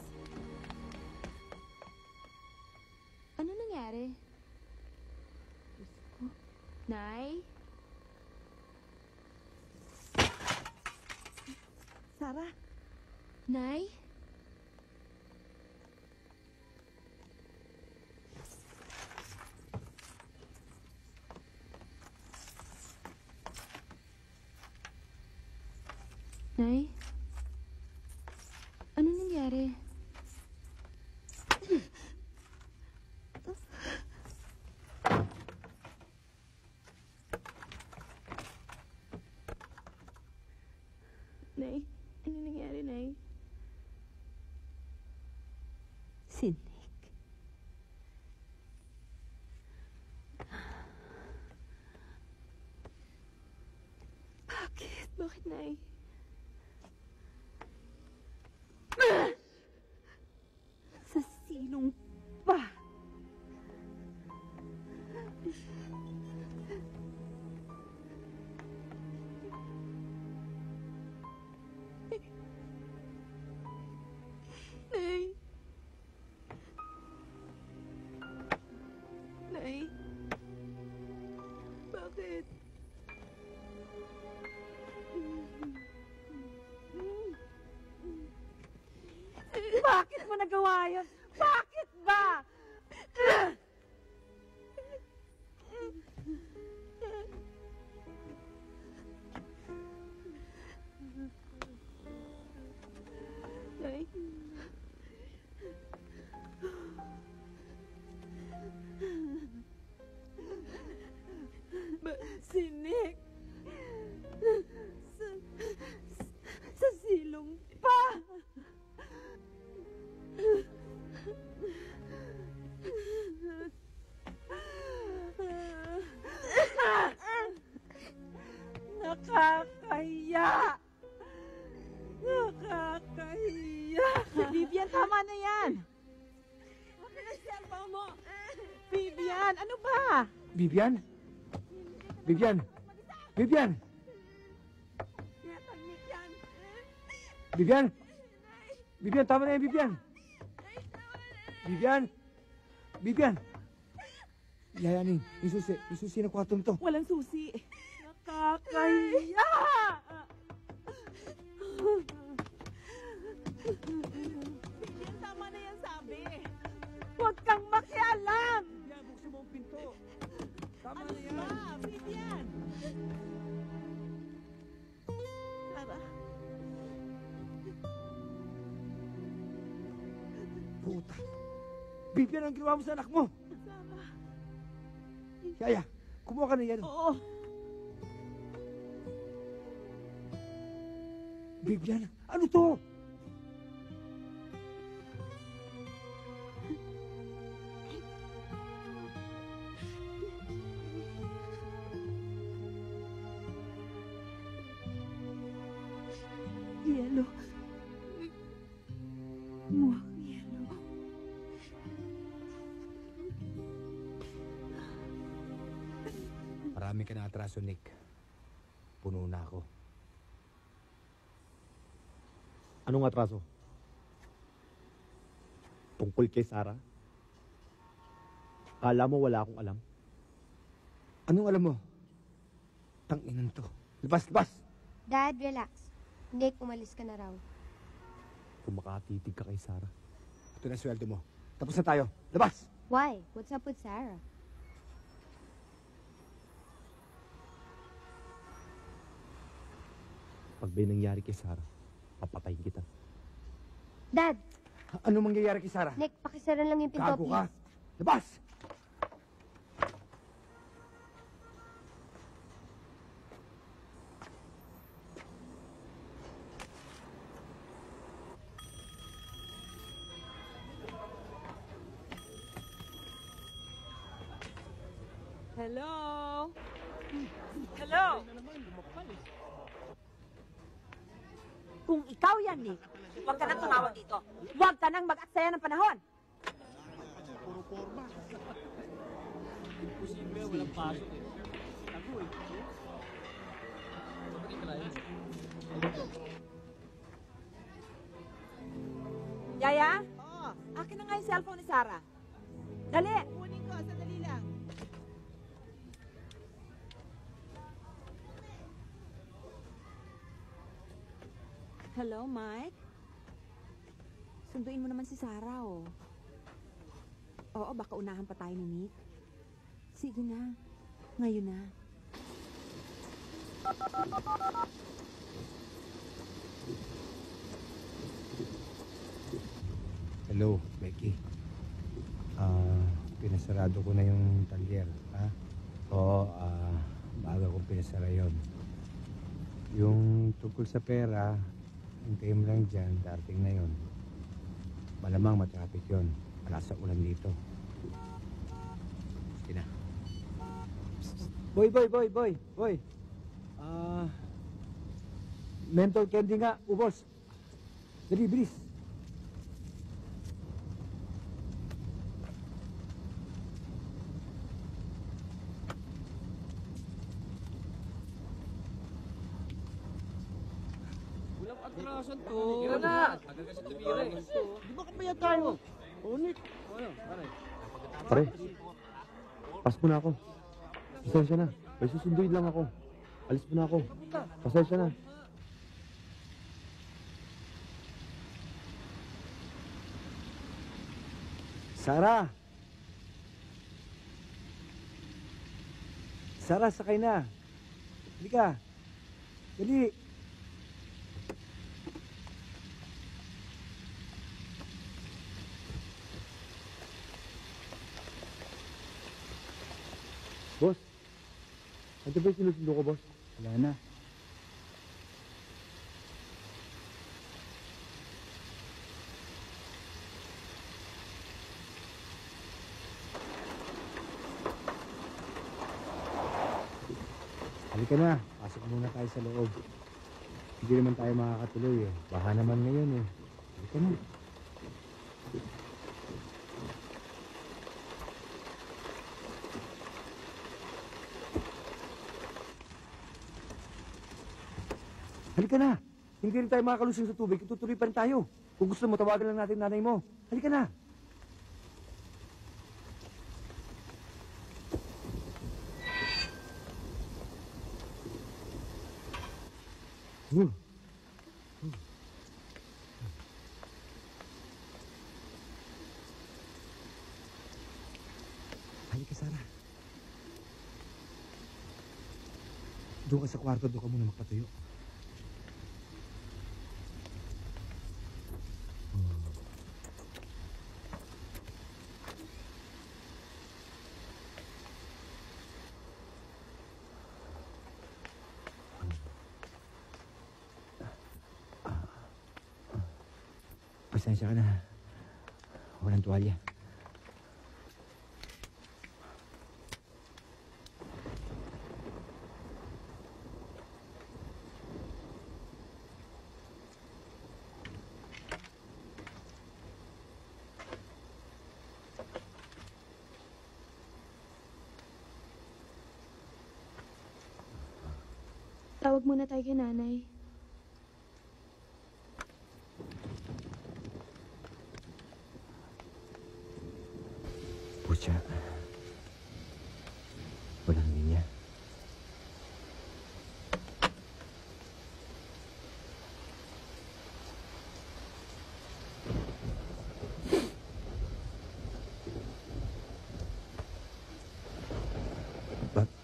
Ano nangyari? Nay? Sarah? Nay? Nay? Ano nangyari? Nay? Ano nangyari, Nay? Si Nick. Bakit? Bakit, Nay? Sa silong pa. Nay? Nay? Bakit? Bakit mo nagawa yun? Bakit ba? Nay? yan? Ano ba? Vivian? Vivian? Vivian? Vivian? Vivian, tama na yan, Vivian. Vivian? Vivian? Yayanin, yung susi ng kwarto nito. Walang susi. Nakakahiya! Yan, tama na yan sabi. Huwag kang makialam! Vivian, buksan mo ang pinto. Tama Ano na yan. ba? Vivian! Tara. Puta. Vivian, ang ginawa mo sa anak mo. Yaya, kumuha ka na yan. Oo. Vivian, ano to? Yelo. Mukhang yelo. Marami ka na atraso, Nick. Puno na ako. Anong atraso? Tungkol kay Sarah? Kala mo wala akong alam? Anong alam mo? Tanginan to. Labas, labas! Dad, relax. Nick, umalis ka na raw. Kung makatitig ka kay Sarah. Ito na sweldo mo. Tapos na tayo. Labas! Why? What's up with Sarah? Pag may nangyari kay Sarah, papatayin kita. Dad, Ano mangyayari kay Sarah? Nick, pakisara lang yung pinto, Gago ka! please. Labas! Hello? Hello? Kung ikaw yan, Nick, huwag ka nang tumawag dito. Huwag ka nang mag-aksaya ng panahon. Yaya? Oo. Akin na nga yung cellphone ni Sarah. Dali! Kunin ko, sandali lang. Hello, Mike? Sunduin mo naman si Sarah, oh. Oo, baka unahan pa tayo ni Nick. Sige na. Ngayon na. Hello, Becky. Pinasarado ko na yung talyer, ha? Oo, baga kong pinasara yun. Yung tungkol sa pera, hintayin mo lang dyan, darating na yun. Malamang matraffic yun. Wala sa ulan dito. Sige na. Boy! Mental candy nga, ubos. Dali, bilis. Atrasan to. Gira na. Tagal kasi tumira eh. Di ba kapaya tayo? Unik. Ano? Pare, pas mo na ako. Pasensya na. May susunduin lang ako. Alis mo na ako. Pasensya na. Sarah! Sarah, sakay na. Hindi ka. Dali. Boss, ano ba yung sinusundo ko, boss? Wala na. Halika na. Pasok muna tayo sa loob. Hindi naman tayo makakatuloy eh. Baka naman ngayon eh. Halika na. Halika na. Hindi rin tayo makakalusong sa tubig. Tutuloy pa rin tayo. Kung gusto mo, tawagan lang natin nanay mo. Halika na. Halika, Sarah. Doon ka sa kwarto, doon ka muna magpatayo. Pasensya ka na. Walang tuwalya. Tawag muna tayo kay nanay. Pucha. Walang linya.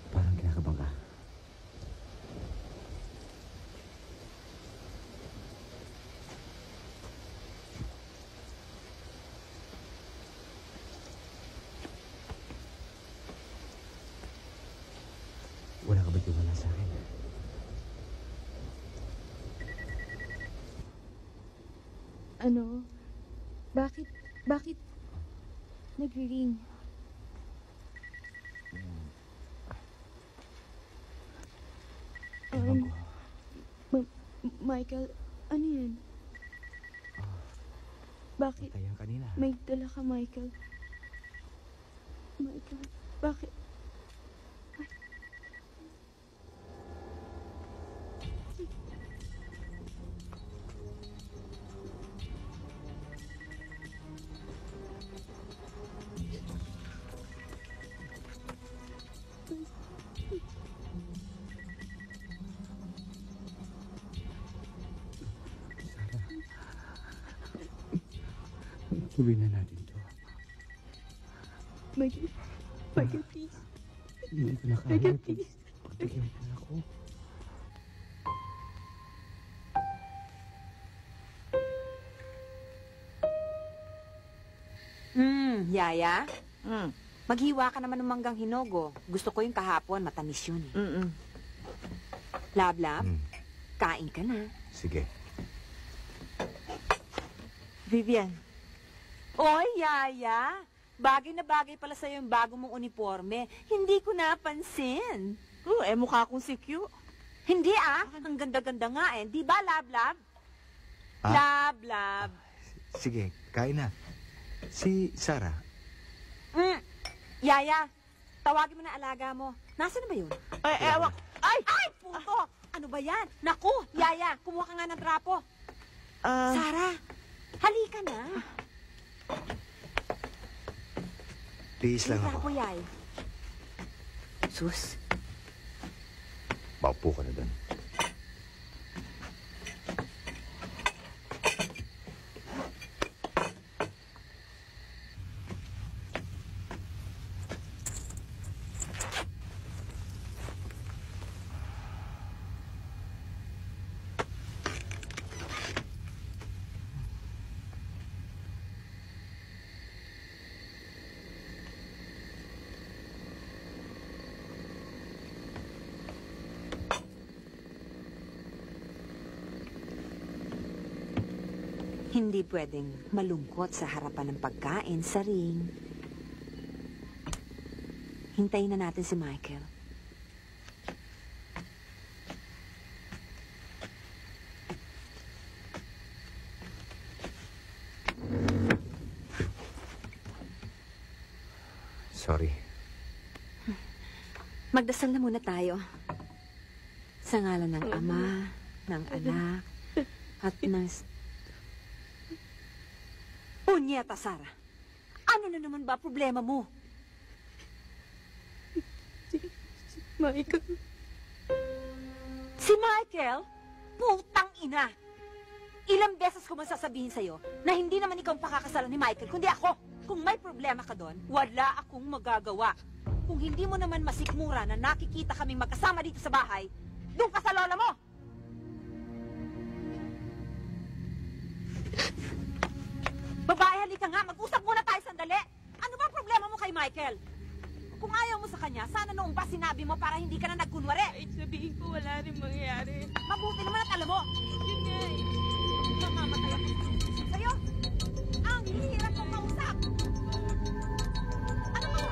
Parang kinakabahan ka. Wala ka ba tiwala sa akin? Ano? Bakit nagri-ring? Michael, ano yan? Bakit? Tayo kanina. May dala ka, Michael. Michael, bakit? Tuloy na natin to. Michael, please. Hindi ko na kaya. Michael, please. Pagbigyan mo na ako. Yaya? Maghiwa ka naman ng manggang hinogo. Gusto ko yung kahapon, matamis yun eh. Lab-lab, kain ka na. Sige. Vivian. Oy, Yaya! Bagay na bagay pala sa'yo yung bago mong uniforme. Hindi ko napansin. Mukha akong si Q. Hindi ang ganda-ganda nga eh. Di ba, Lab-lab? Ah? Lab-lab. Sige, kain na. Si Sarah. Yaya, tawagin mo na alaga mo. Nasaan na ba yun? Ewan. Ay, puto! Ano ba yan? Naku, Yaya, kumuha ka nga ng trapo. Sarah, halika na. Tiis lang Yung ako. trapo, Yay. Sus. Maupo ka na doon. Hindi pwedeng malungkot sa harapan ng pagkain sa ring. Hintayin na natin si Michael. Sorry. Magdasal na muna tayo. Sa ngalan ng Ama, ng anak at ng... Punyeta, Sarah. Ano na naman ba problema mo? Michael. Si Michael? Putang ina! Ilang beses ko man sasabihin sa'yo na hindi naman ikaw ang pakakasalan ni Michael, kundi ako. Kung may problema ka doon, wala akong magagawa. Kung hindi mo naman masikmura na nakikita kaming magkasama dito sa bahay, doon ka sa lola mo! Babae, halika nga. Mag-usap muna tayo sandali. Ano ba problema mo kay Michael? Kung ayaw mo sa kanya, sana noong pa sinabi mo para hindi ka na nagkunwari. Kahit sabihin ko, wala rin mangyayari. Mabuti naman at alam mo. Yun nga eh. Mamamatay ako sa'yo. Ang hirap mong kausap. Ano ba?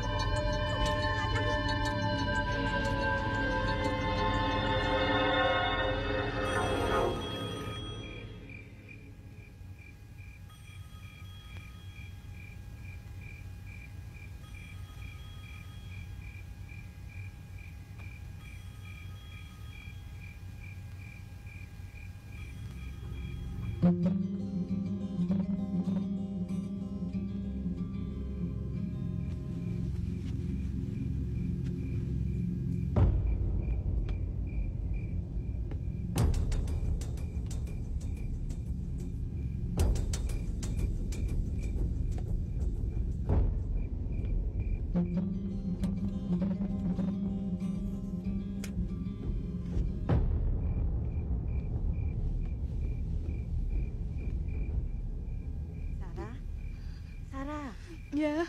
Sarah? Yeah?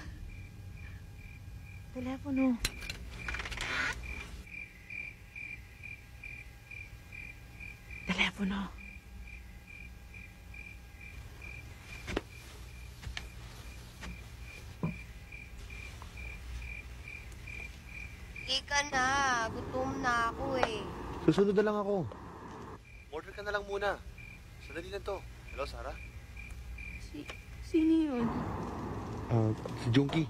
Telepono. Telepono. Ika na, gutom na ako eh. Susunod na lang ako. Order ka na lang muna. Sandali lang to. Hello, Sarah? Sino yun? Si Junkie.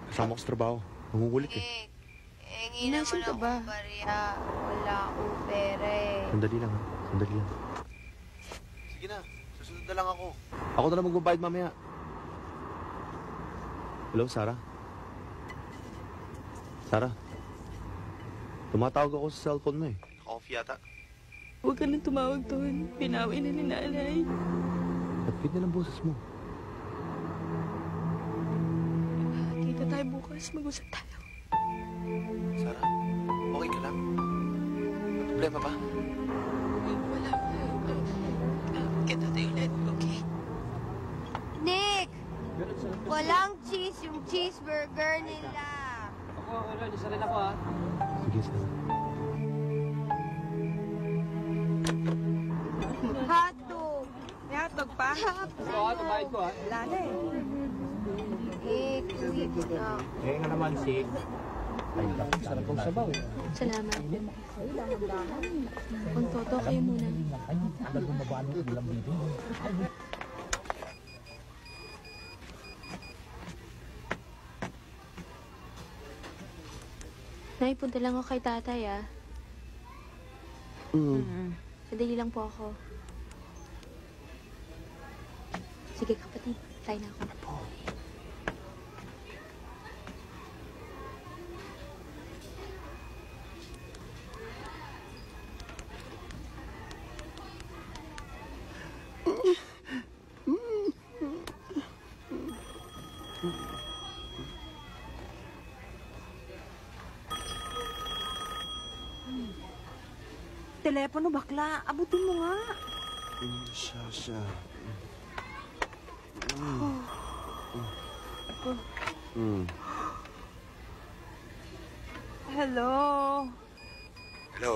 Kasama ko sa trabaho. Nangungulit eh. Hingi naman Nasaan ka ako ba? barya. Wala akong pera eh. Sandali lang ha. Sandali lang. Sige na. Susunod na lang ako. Ako na lang magbabayad mamaya. Hello, Sarah? Sarah? Tumatawag ako sa cellphone mo eh. Naka-off yata. Huwag ka nang tumawag doon. Pinawi na ni nanay. Ba't na lang boses mo? Kita tayo bukas. Mag-usap tayo. Sarah? Okay ka lang? May problema ba? Wala. Kita tayo ulit, okay? Nick! Walang cheese yung cheeseburger nila. Ako, isa rin ako ah. Sige, Sarah. Hotdog! May hotdog pa? Oo, tumayad ko ah. Wala na eh. Uwi ko na. Kaya nga naman si... Sarap kong sabaw eh. Salamat. Kung toto, kayo muna. Nay, punta lang ako kay tatay, ah. Sadali lang po ako. Sige, kapatid. Tayo na ako. Telepono, bakla. Abutin mo nga. Sasha. Hello? Hello?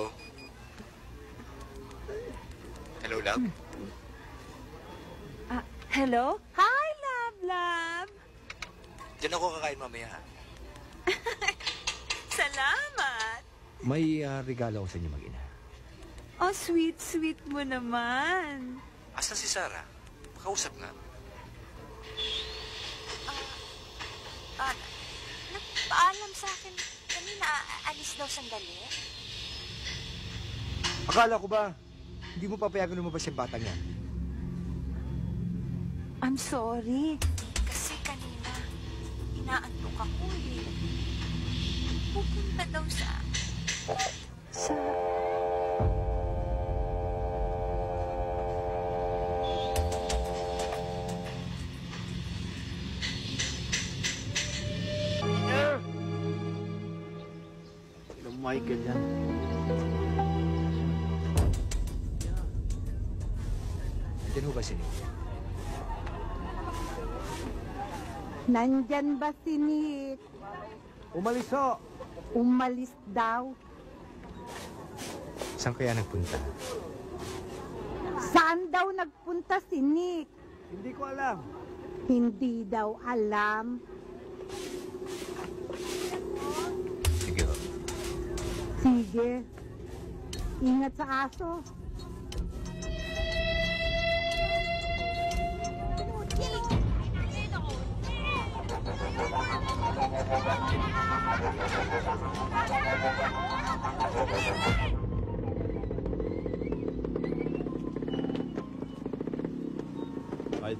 Hello, love? Hello? Hi, love. Diyan ako kakain mamaya. Salamat. May regalo ko sa inyo mag-ina. Oh, sweet mo naman. Asa si Sarah? Makausap nga. Nagpaalam sa akin kanina, alis daw sandali. Akala ko ba, Hindi mo papayagan lumabas yung batang yan. I'm sorry. Kasi kanina, inaantok ako eh. Pupunta daw sa... Sino Michael yan? Nandiyan ho ba si Nick? Nandyan ba si Nick? Umalis ho! Umalis daw. Saan kaya nagpunta? Saan daw nagpunta si Nick? Hindi ko alam. Hindi daw alam. Sige ho. Sige. Ingat sa aso. Ayun.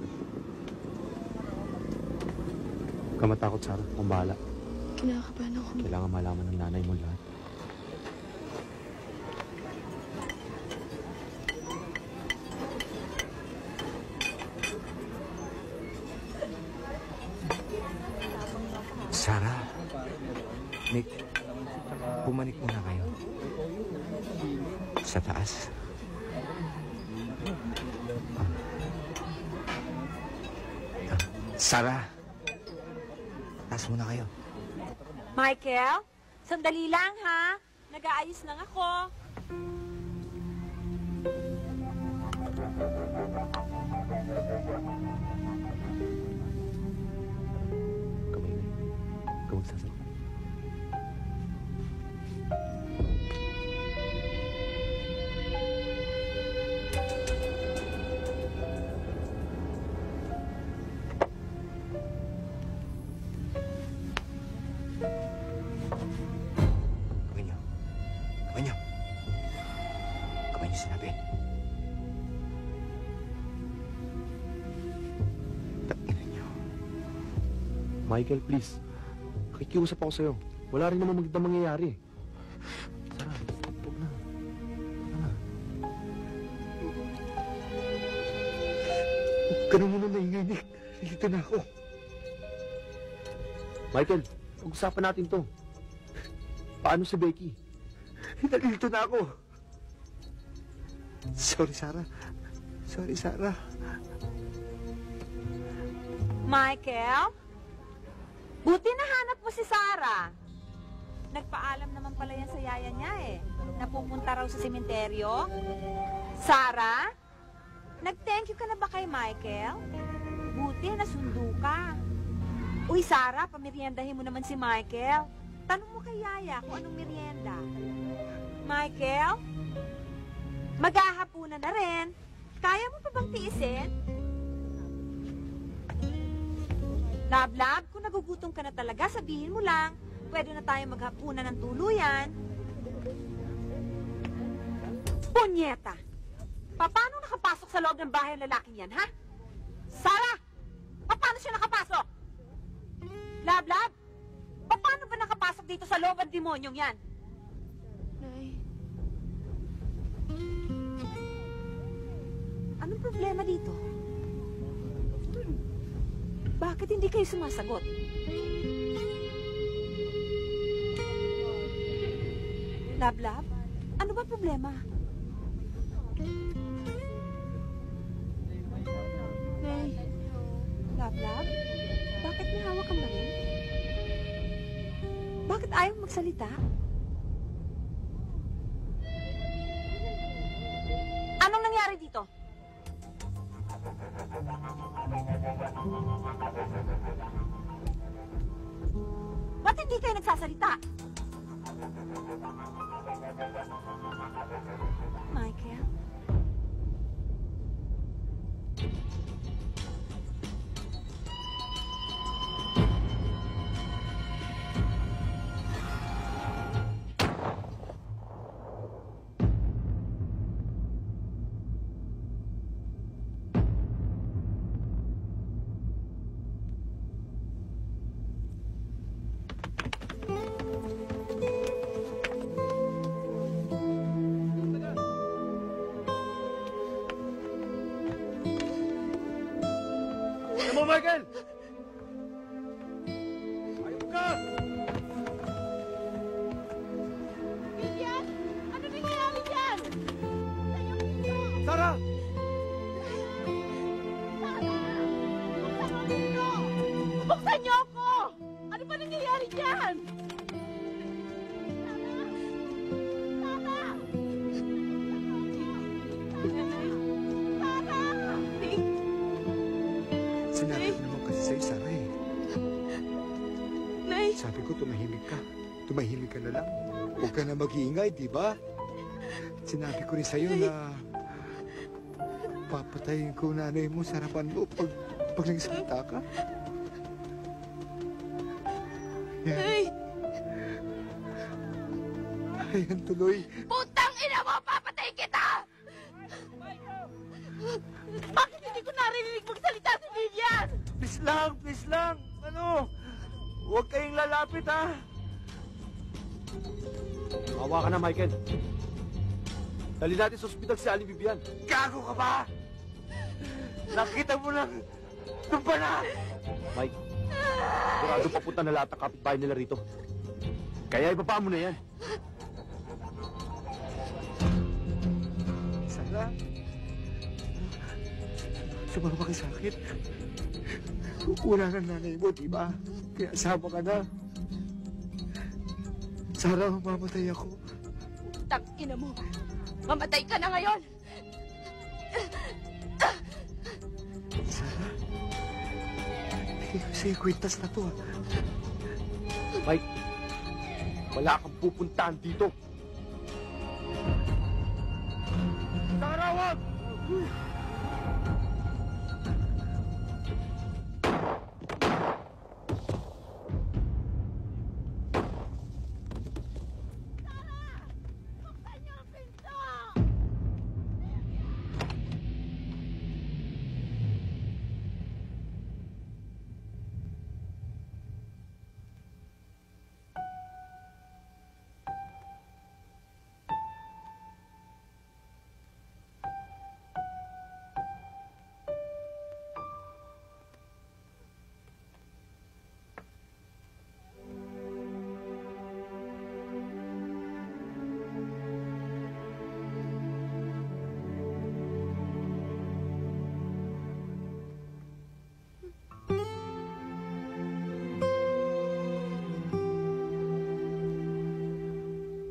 Huwag ka matakot, Sarah. Akong bahala. Kinakabahan ako. Kailangan malaman ng nanay mo lahat. Sarah, Nick, pumanik muna kayo. Sa taas. Sarah, taas muna kayo. Michael, sandali lang ha. Nag-aayos lang ako. Kamay na. Ikaw magsasalita. Kamay niyo. Kamay niyo. Kamay niyo sinabi. Tangina niyo. Michael, please. Nakikiusap ako sa'yo. Wala rin naman magandang mangyayari. Sarah, huwag na. Sarah. Huwag ka na muna maingay, Nick. Nilito na ako. Michael, pag-usapan natin to. Paano si Becky? Nalilito na ako. Sorry, Sarah. Sorry, Sarah. Michael? Buti nahanap mo si Sarah. Nagpaalam naman pala yan sa yaya niya eh. Napupunta raw sa sementeryo. Sarah? Nag-thank you ka na ba kay Michael? Buti, nasundo ka. Uy, Sarah, pameriendahin mo naman si Michael. Tanong mo kay yaya kung anong merienda. Michael? Maghahapunan na rin. Kaya mo pa bang tiisin? Lab-lab, kung nagugutom ka na talaga, sabihin mo lang. Pwede na tayo maghapunan ng tuluyan. Punyeta! Paano nakapasok sa loob ng bahay ang lalaking yan, ha? Sarah! Paano siya nakapasok? Lab-lab! Paano ba nakapasok dito sa loob ang demonyong yan? Nay, Anong problema dito? Bakit hindi kayo sumasagot? Lab-lab, ano ba problema? Nay, Lab-lab, bakit may hawak kang baril? Bakit ayaw magsalita? Anong nangyari dito? Ba't hindi kayo nagsasalita? Michael? Michael! Ayun ka! Vivian! Ano nangyayari dyan? Sarah! Buksan niyo ako! Ano ba nangyayari dyan? Sinabi ko naman kasi sa'yo, Sarah eh. Nay! Sabi ko, tumahimik ka. Tumahimik ka na lang. Huwag ka na mag-iingay, di ba? Sinabi ko rin sa'yo na papatayin ko nanay mo sa harapan mo pag nagsalita ka. Yan. Nay! Ayan tuloy. Putang ina mo! Papatayin kita! Bakit hindi ko narinig magsalita si Vivian? Please lang. Ano? Huwag kayong lalapit, ha? Awa ka na, Michael. Dali natin sa ospital si Aling Vivian. Gago ka ba? Nakita mo lang. Doon pa na. Mike, sigurado papunta na lahat ng kapitbahay nila rito. Kaya ibaba mo na yan. Sarah. Sumama ka sa akin. Wala na nanay mo, di ba? Kaya sama ka na. Sarah, mamatay ako. Tang ina mo! Mamatay ka na ngayon! Sarah? Bigay ko sa'yo kwintas na to, ha? Mike, wala kang pupuntahan dito. Sarah, wag!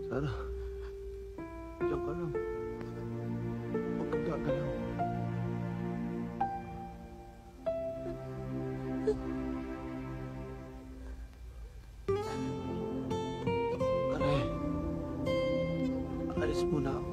Sarah, diyan ka lang. Huwag kang gagalaw. Aray, alis muna ako.